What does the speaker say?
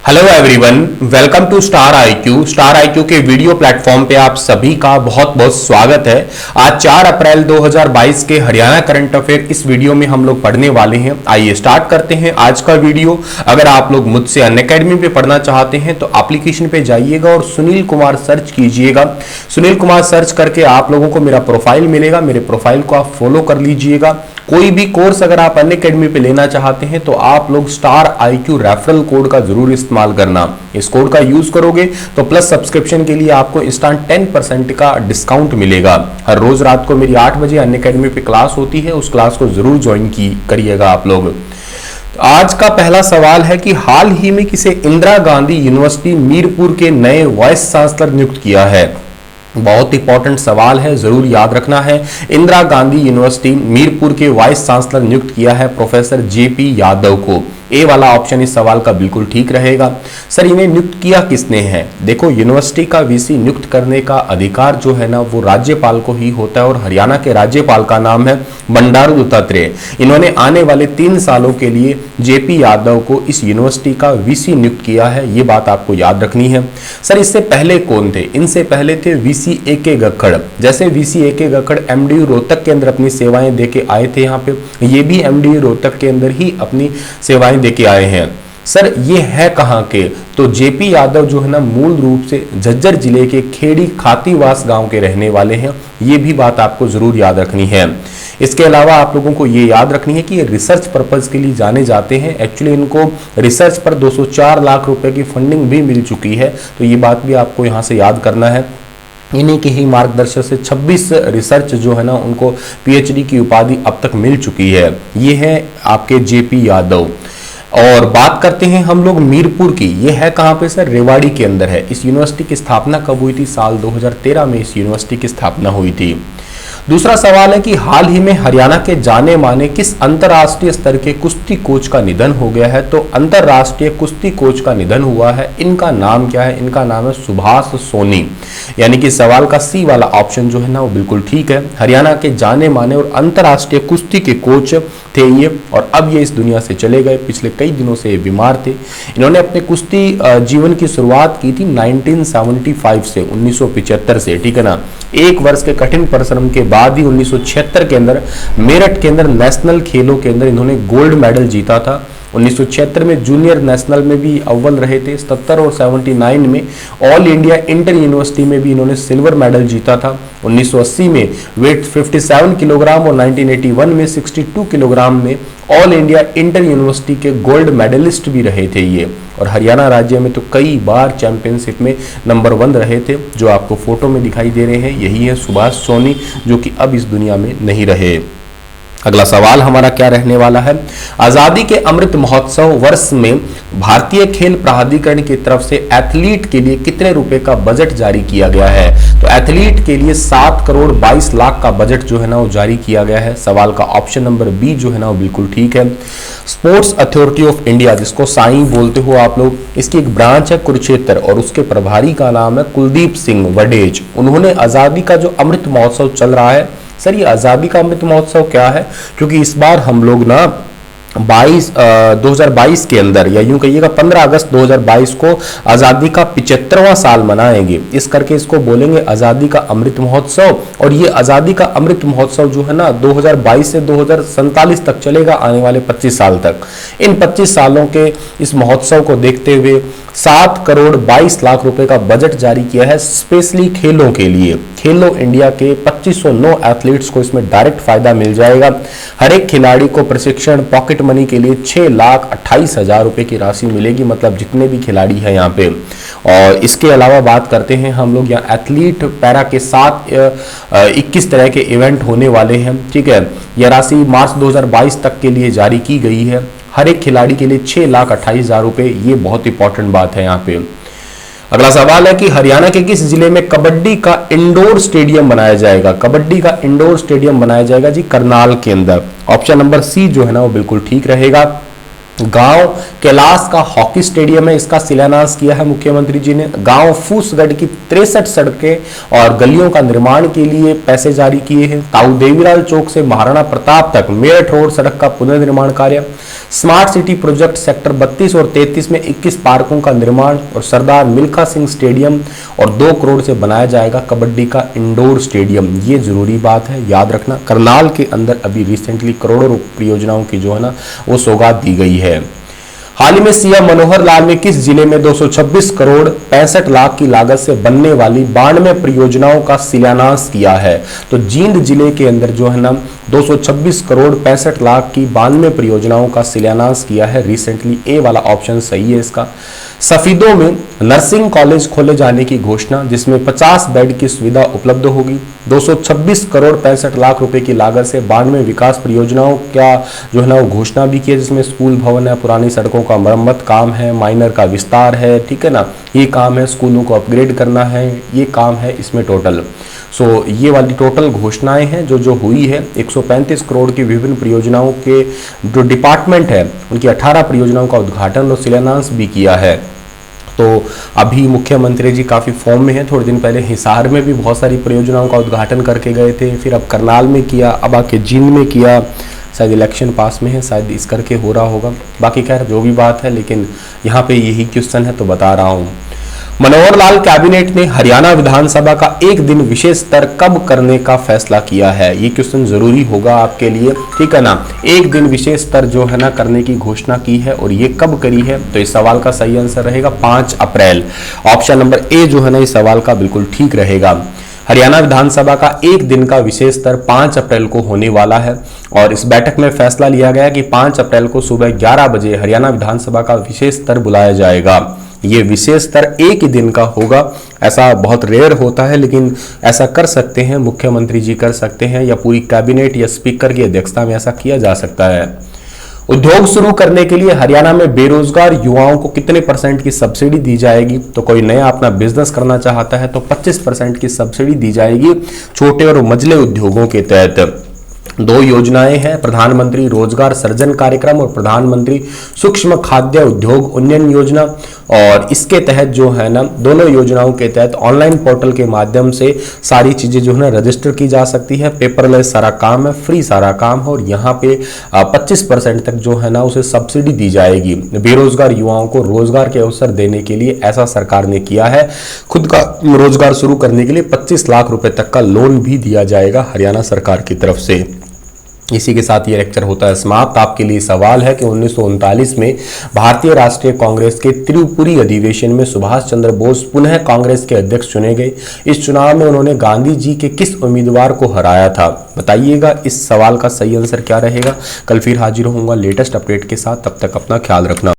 Hello everyone, welcome to star IQ. Star IQ के video platform पे आप सभी का बहुत बहुत स्वागत है। आज 4 अप्रैल 2022 के हरियाणा करंट अफेयर इस वीडियो में हम लोग पढ़ने वाले हैं। आइए स्टार्ट करते हैं आज का वीडियो। अगर आप लोग मुझसे अनअकैडमी पे पढ़ना चाहते हैं तो एप्लीकेशन पे जाइएगा और सुनील कुमार सर्च कीजिएगा। सुनील कुमार सर्च करके आप लोगों को मेरा प्रोफाइल मिलेगा, मेरे प्रोफाइल को आप फॉलो कर लीजिएगा। कोई भी कोर्स अगर आप अनअकैडमी पे लेना चाहते हैं तो आप लोग स्टार आईक्यू रेफरल कोड का जरूर इस्तेमाल करना। इस कोड का यूज करोगे तो प्लस सब्सक्रिप्शन के लिए आपको इंस्टेंट 10% का डिस्काउंट मिलेगा। हर रोज रात को मेरी 8 बजे अनअकैडमी पे क्लास होती है, उस क्लास को जरूर ज्वाइन करिएगा आप लोग। आज का पहला सवाल है कि हाल ही में किसे इंदिरा गांधी यूनिवर्सिटी मीरपुर के नए वाइस चांसलर नियुक्त किया है। बहुत इंपॉर्टेंट सवाल है, जरूर याद रखना है। इंदिरा गांधी यूनिवर्सिटी मीरपुर के वाइस चांसलर नियुक्त किया है प्रोफेसर जेपी यादव को। ए वाला ऑप्शन इस सवाल का बिल्कुल ठीक रहेगा। सर इन्हें नियुक्त किया किसने है? देखो, यूनिवर्सिटी का वीसी नियुक्त करने का अधिकार जो है ना वो राज्यपाल को ही होता है और हरियाणा के राज्यपाल का नाम है बंडारू दत्तात्रेय। इन्होंने आने वाले 3 सालों के लिए जेपी यादव को इस यूनिवर्सिटी का वीसी नियुक्त किया है, ये बात आपको याद रखनी है। सर इससे पहले कौन थे? इनसे पहले थे वीसी ए.के. गक्खड़। जैसे VC A K. Gakkhar MDU Rohtak के अंदर अपनी सेवाएं देके आए थे, यहाँ पे ये भी एमडीयू रोहतक के अंदर ही अपनी सेवाएं देके आए हैं। सर ये है कहां के? तो जेपी यादव जो है ना मूल रूप से झज्जर जिले के खेड़ी खातीवास गांव के रहने वाले हैं। ये भी बात आपको जरूर याद रखनी है। इसके अलावा आप लोगों को ये याद रखनी है कि ये रिसर्च पर्पज के लिए जाने जाते हैं। एक्चुअली इनको रिसर्च पर 204 लाख रुपए की फंडिंग भी मिल चुकी है, तो ये बात भी आपको यहाँ से याद करना है। इन्हीं के ही मार्गदर्शन से 26 रिसर्च जो है ना उनको पीएचडी की उपाधि अब तक मिल चुकी है। ये है आपके जेपी यादव। और बात करते हैं हम लोग मीरपुर की। ये है कहाँ पे सर? रेवाड़ी के अंदर है। इस यूनिवर्सिटी की स्थापना कब हुई थी? साल 2013 में इस यूनिवर्सिटी की स्थापना हुई थी। दूसरा सवाल है कि हाल ही में हरियाणा के जाने माने किस अंतरराष्ट्रीय स्तर के कुश्ती कोच का निधन हो गया है? तो अंतरराष्ट्रीय कुश्ती कोच का निधन हुआ है। इनका नाम क्या है? इनका नाम है सुभाष सोनी। यानी कि सवाल का सी वाला ऑप्शन जो है ना वो बिल्कुल ठीक है। हरियाणा के जाने माने और अंतरराष्ट्रीय कुश्ती के कोच थे ये, और अब ये इस दुनिया से चले गए। पिछले कई दिनों से ये बीमार थे। इन्होंने अपने कुश्ती जीवन की शुरुआत की थी 1975 से, 1975 से, ठीक है ना। 1 वर्ष के कठिन परिश्रम के बाद ही 1976 के अंदर मेरठ के अंदर नेशनल खेलों के अंदर इन्होंने गोल्ड मेडल जीता था। 1976 में जूनियर नेशनल में भी अव्वल रहे थे। 77 और 79 में ऑल इंडिया इंटर यूनिवर्सिटी में भी इन्होंने सिल्वर मेडल जीता था। 1980 में वेट 57 किलोग्राम और 1981 में 62 किलोग्राम में ऑल इंडिया इंटर यूनिवर्सिटी के गोल्ड मेडलिस्ट भी रहे थे ये। और हरियाणा राज्य में तो कई बार चैंपियनशिप में नंबर 1 रहे थे। जो आपको फोटो में दिखाई दे रहे हैं यही है सुभाष सोनी, जो कि अब इस दुनिया में नहीं रहे। अगला सवाल हमारा क्या रहने वाला है? आजादी के अमृत महोत्सव वर्ष में भारतीय खेल प्राधिकरण की तरफ से एथलीट के लिए कितने रुपए का बजट जारी किया गया है? तो एथलीट के लिए 7 करोड़ 22 लाख का बजट जो है ना वो जारी किया गया है। सवाल का ऑप्शन नंबर बी जो है ना वो बिल्कुल ठीक है। स्पोर्ट्स अथॉरिटी ऑफ इंडिया, जिसको साई बोलते हो आप लोग, इसकी एक ब्रांच है कुरुक्षेत्र और उसके प्रभारी का नाम है कुलदीप सिंह वडेज। उन्होंने आजादी का जो अमृत महोत्सव चल रहा है, सर ये आजादी का अमृत महोत्सव क्या है? क्योंकि इस बार हम लोग ना 2022 के अंदर, या यूं कहिएगा 15 अगस्त 2022 को आजादी का 75वां साल मनाएंगे। इस करके इसको बोलेंगे आजादी का अमृत महोत्सव। और ये आजादी का अमृत महोत्सव जो है ना 2022 से 2047 तक चलेगा, आने वाले 25 साल तक। इन 25 सालों के इस महोत्सव को देखते हुए 7 करोड़ 22 लाख रुपए का बजट जारी किया है स्पेशली खेलों के लिए। खेलो इंडिया के 2509 एथलीट्स को इसमें डायरेक्ट फायदा मिल जाएगा। हर एक खिलाड़ी को प्रशिक्षण पॉकेट मनी के लिए 6,28,000 रुपए की राशि मिलेगी, मतलब जितने भी खिलाड़ी हैं यहाँ पे। और इसके अलावा बात करते हैं हम लोग यहाँ एथलीट पैरा के साथ 21 तरह के इवेंट होने वाले हैं, ठीक है। यह राशि मार्च 2022 तक के लिए जारी की गई है। हर एक खिलाड़ी के लिए 6,28,000 रुपए, ये बहुत इंपॉर्टेंट बात है यहाँ पे। अगला सवाल है कि हरियाणा के किस जिले में कबड्डी का इंडोर स्टेडियम बनाया जाएगा? कबड्डी का इंडोर स्टेडियम बनाया जाएगा जी करनाल के अंदर। ऑप्शन नंबर सी जो है ना वो बिल्कुल ठीक रहेगा। गांव कैलाश का हॉकी स्टेडियम है, इसका शिलान्यास किया है मुख्यमंत्री जी ने। गांव फूसगढ़ की 63 सड़कें और गलियों का निर्माण के लिए पैसे जारी किए हैं। ताऊ देवीलाल चौक से महाराणा प्रताप तक मेरठ रोड सड़क का पुनर्निर्माण कार्य। स्मार्ट सिटी प्रोजेक्ट सेक्टर 32 और 33 में 21 पार्कों का निर्माण और सरदार मिल्खा सिंह स्टेडियम और 2 करोड़ से बनाया जाएगा कबड्डी का इंडोर स्टेडियम। ये जरूरी बात है, याद रखना। करनाल के अंदर अभी रिसेंटली करोड़ों परियोजनाओं की जो है ना वो सौगात दी गई है। हाल ही में सीएम मनोहर लाल ने किस जिले में 226 करोड़ 65 लाख की लागत से बनने वाली 92 परियोजनाओं का शिलान्यास किया है? तो जींद जिले के अंदर जो है ना 226 करोड़ 65 लाख की 92 परियोजनाओं का शिलान्यास किया है रिसेंटली। ए वाला ऑप्शन सही है इसका। सफीदों में नर्सिंग कॉलेज खोले जाने की घोषणा, जिसमें 50 बेड की सुविधा उपलब्ध होगी। 226 करोड़ 65 लाख रुपए की लागत से 92 विकास परियोजनाओं का जो है ना वो घोषणा भी की है, जिसमें स्कूल भवन है, पुरानी सड़कों का मरम्मत काम है, माइनर का विस्तार है, ठीक है ना, ये काम है, स्कूलों को अपग्रेड करना है, ये काम है इसमें टोटल। सो ये वाली टोटल घोषणाएं हैं जो हुई है। 135 करोड़ की विभिन्न परियोजनाओं के जो डिपार्टमेंट है उनकी 18 परियोजनाओं का उद्घाटन और शिलान्यास भी किया है। तो अभी मुख्यमंत्री जी काफ़ी फॉर्म में है। थोड़े दिन पहले हिसार में भी बहुत सारी परियोजनाओं का उद्घाटन करके गए थे, फिर अब करनाल में किया, अब आके जींद में किया। शायद इलेक्शन पास में है, शायद इस करके हो रहा होगा। बाकी खैर जो भी बात है, लेकिन यहाँ पे यही क्वेश्चन है तो बता रहा हूँ। मनोहर लाल कैबिनेट ने हरियाणा विधानसभा का एक दिन विशेष सत्र कब करने का फैसला किया है? ये क्वेश्चन जरूरी होगा आपके लिए, ठीक है ना। एक दिन विशेष सत्र जो है ना करने की घोषणा की है और ये कब करी है? तो इस सवाल का सही आंसर रहेगा 5 अप्रैल। ऑप्शन नंबर ए जो है ना इस सवाल का बिल्कुल ठीक रहेगा। हरियाणा विधानसभा का एक दिन का विशेष सत्र 5 अप्रैल को होने वाला है और इस बैठक में फैसला लिया गया कि 5 अप्रैल को सुबह 11 बजे हरियाणा विधानसभा का विशेष सत्र बुलाया जाएगा। ये विशेष सत्र एक ही दिन का होगा। ऐसा बहुत रेयर होता है, लेकिन ऐसा कर सकते हैं, मुख्यमंत्री जी कर सकते हैं या पूरी कैबिनेट या स्पीकर की अध्यक्षता में ऐसा किया जा सकता है। उद्योग शुरू करने के लिए हरियाणा में बेरोजगार युवाओं को कितने % की सब्सिडी दी जाएगी? तो कोई नया अपना बिजनेस करना चाहता है तो 25% की सब्सिडी दी जाएगी छोटे और मझले उद्योगों के तहत। 2 योजनाएं हैं, प्रधानमंत्री रोजगार सृजन कार्यक्रम और प्रधानमंत्री सूक्ष्म खाद्य उद्योग उन्नयन योजना। और इसके तहत जो है ना दोनों योजनाओं के तहत ऑनलाइन पोर्टल के माध्यम से सारी चीजें जो है ना रजिस्टर की जा सकती है। पेपरलेस सारा काम है, फ्री सारा काम है और यहाँ पे 25% तक जो है ना उसे सब्सिडी दी जाएगी। बेरोजगार युवाओं को रोजगार के अवसर देने के लिए ऐसा सरकार ने किया है। खुद का रोजगार शुरू करने के लिए 25 लाख रुपए तक का लोन भी दिया जाएगा हरियाणा सरकार की तरफ से। इसी के साथ ये लेक्चर होता है समाप्त। आपके लिए सवाल है कि 1939 में भारतीय राष्ट्रीय कांग्रेस के त्रिपुरी अधिवेशन में सुभाष चंद्र बोस पुनः कांग्रेस के अध्यक्ष चुने गए। इस चुनाव में उन्होंने गांधी जी के किस उम्मीदवार को हराया था? बताइएगा इस सवाल का सही आंसर क्या रहेगा। कल फिर हाजिर होऊंगा लेटेस्ट अपडेट के साथ, तब तक अपना ख्याल रखना।